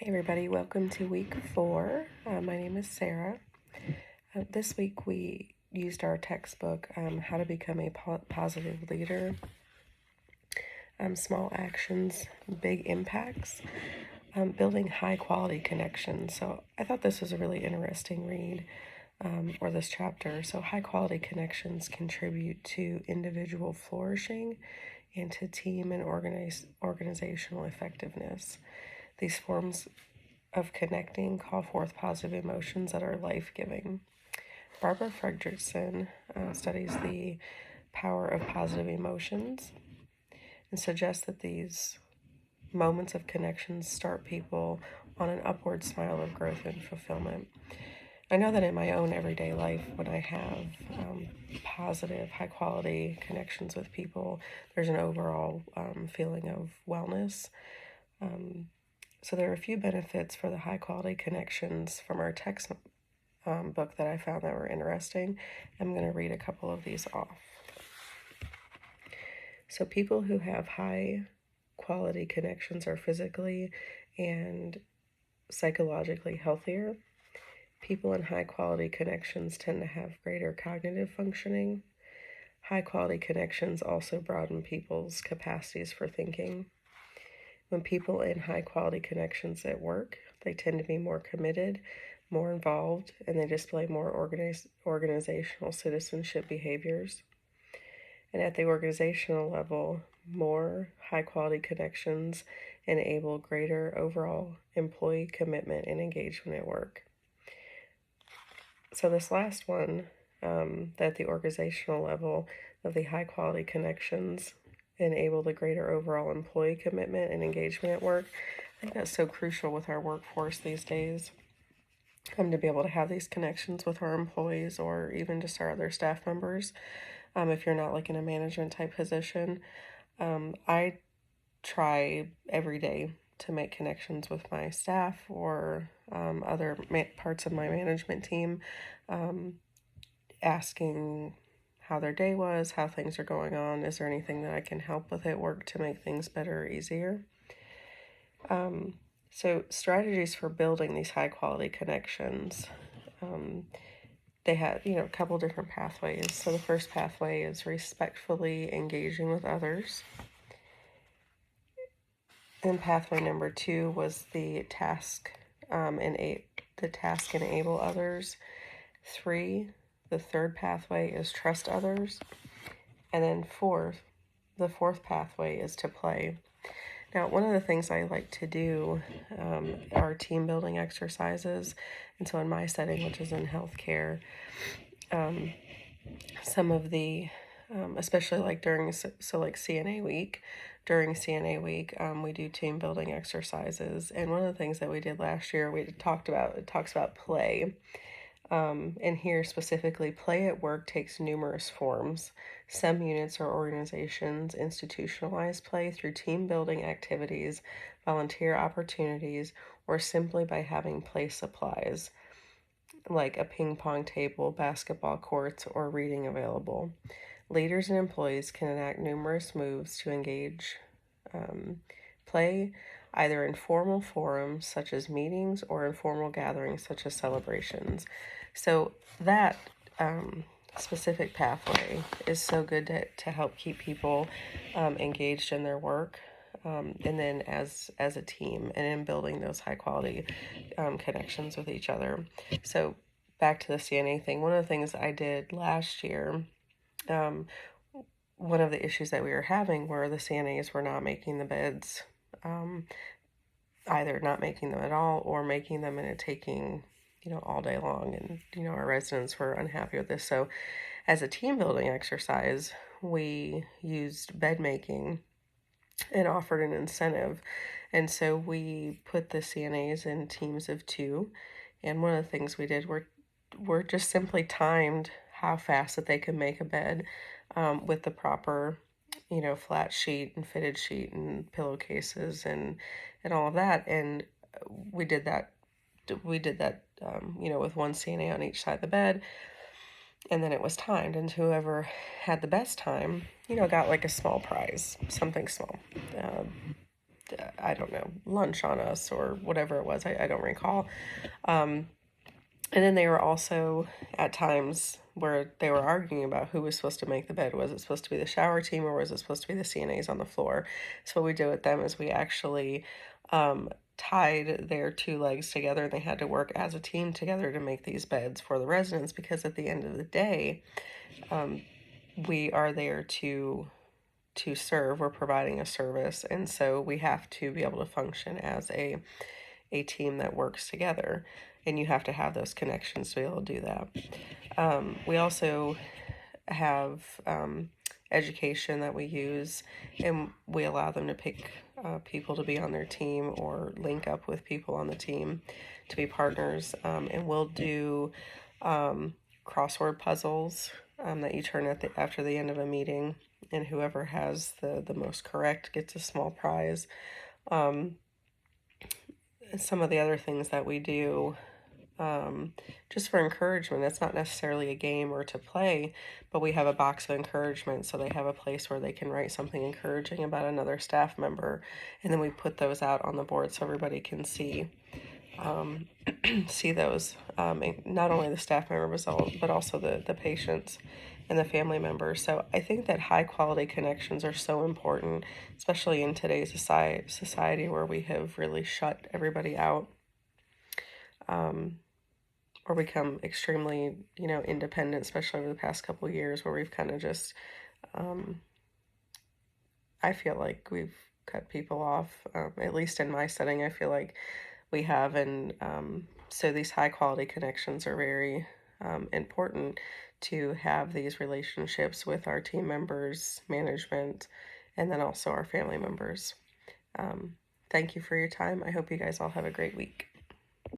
Hey everybody, welcome to week 4. My name is Sarah. This week we used our textbook, How to Become a Positive Leader, Small Actions, Big Impacts, Building High Quality Connections. So I thought this was a really interesting read, or this chapter. So high quality connections contribute to individual flourishing and to team and organizational effectiveness. These forms of connecting call forth positive emotions that are life-giving. Barbara Fredrickson studies the power of positive emotions and suggests that these moments of connections start people on an upward spiral of growth and fulfillment. I know that in my own everyday life, when I have positive, high-quality connections with people, there's an overall feeling of wellness. So there are a few benefits for the high-quality connections from our text book that I found that were interesting. I'm going to read a couple of these off. So people who have high-quality connections are physically and psychologically healthier. People in high-quality connections tend to have greater cognitive functioning. High-quality connections also broaden people's capacities for thinking. When people in high-quality connections at work, they tend to be more committed, more involved, and they display more organizational citizenship behaviors. And at the organizational level, more high-quality connections enable greater overall employee commitment and engagement at work. So this last one, that the organizational level of the high-quality connections enable the greater overall employee commitment and engagement at work. I think that's so crucial with our workforce these days. To be able to have these connections with our employees or even just our other staff members. If you're not like in a management type position, I try every day to make connections with my staff or other parts of my management team, asking how their day was, how things are going on, is there anything that I can help with at work to make things better or easier. So strategies for building these high quality connections. They have, a couple different pathways. So the first pathway is respectfully engaging with others. And pathway number 2 was the task enable others. 3, the third pathway is trust others. And then the fourth pathway is to play. Now, one of the things I like to do are team building exercises. And so in my setting, which is in healthcare, some of the, especially like like CNA week, during CNA week, we do team building exercises. And one of the things that we did last year, it talks about play. And here specifically, play at work takes numerous forms. Some units or organizations institutionalize play through team building activities, volunteer opportunities, or simply by having play supplies like a ping pong table, basketball courts, or reading available. Leaders and employees can enact numerous moves to engage play, either in formal forums such as meetings or informal gatherings such as celebrations. So that specific pathway is so good to help keep people engaged in their work, and then as a team and in building those high quality connections with each other. So back to the CNA thing, one of the things I did last year, one of the issues that we were having were the CNAs were not making the beds, either not making them at all or making them and it taking, all day long. And, our residents were unhappy with this. So as a team building exercise, we used bed making and offered an incentive. And so we put the CNAs in teams of 2. And one of the things we did were just simply timed how fast that they could make a bed with the proper, flat sheet and fitted sheet and pillowcases and all of that. And we did that, with one CNA on each side of the bed. And then it was timed, and whoever had the best time, got like a small prize, something small. I don't know, lunch on us or whatever it was. I don't recall. And then they were also at times where they were arguing about who was supposed to make the bed. Was it supposed to be the shower team or was it supposed to be the CNAs on the floor? So what we did with them is we actually tied their two legs together, and they had to work as a team together to make these beds for the residents, because at the end of the day, we are there to serve. We're providing a service, and so we have to be able to function as a team that works together, and you have to have those connections to be able to do that. We also have education that we use, and we allow them to pick people to be on their team or link up with people on the team to be partners, and we'll do crossword puzzles that you turn after the end of a meeting, and whoever has the most correct gets a small prize. Some of the other things that we do, just for encouragement, it's not necessarily a game or to play, but we have a box of encouragement, so they have a place where they can write something encouraging about another staff member, and then we put those out on the board so everybody can see see those, not only the staff members but also the patients and the family members. So I think that high quality connections are so important, especially in today's society where we have really shut everybody out, or become extremely, independent, especially over the past couple of years, where we've kind of just, I feel like we've cut people off, at least in my setting, I feel like we have. And so these high quality connections are very important, to have these relationships with our team members, management, and then also our family members. Thank you for your time. I hope you guys all have a great week.